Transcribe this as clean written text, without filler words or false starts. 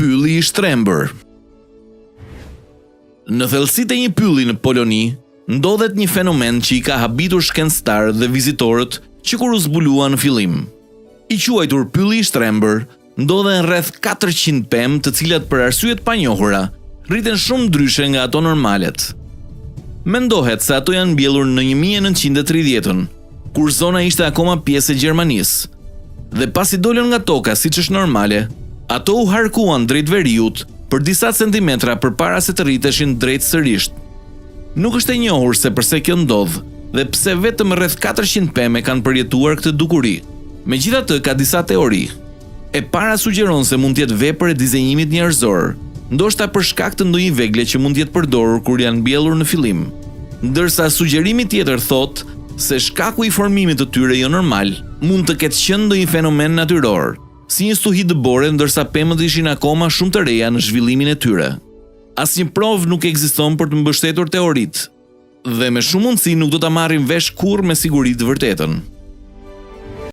Pylli i shtrembër. Në thellësitë e një pylli në Poloni, ndodhet një fenomen që i ka habitur shkencëtarët dhe vizitorët që kur u zbulua në fillim. I quajtur pylli i shtrembër, ndodhen rreth 400 pemë të cilat për arsye të panjohura rriten shumë ndryshe nga ato normalet. Mendohet se ato janë mbjellur në 1930-ën, kur zona ishte akoma pjesë e Gjermanisë. Dhe pasi dolën nga toka siç është normale, ato u harkuan drejt veriut për disa centimetra përpara se të rriteshin drejt sërish. Nuk është e njohur se pse kjo ndodh dhe pse vetëm rreth 400 pemë kanë përjetuar këtë dukuri. Megjithatë, ka disa teori. E para sugjeron se mund të jetë vepër e dizenjimit njerëzor, ndoshta për shkak të ndonjë vegle që mund të jetë përdorur kur janë mbjellur në fillim. Ndërsa sugjerimi tjetër thotë se shkaku i formimit të tyre jo normal mund të ketë qenë ndonjë fenomen natyror, si një stuhi dëbore ndërsa pemët ishin akoma shumë të reja në zhvillimin e tyre. Asnjë provë nuk ekziston për të mbështetur teoritë, dhe me shumë mundësi nuk do ta marrim vesh kurrë me siguri të vërtetën.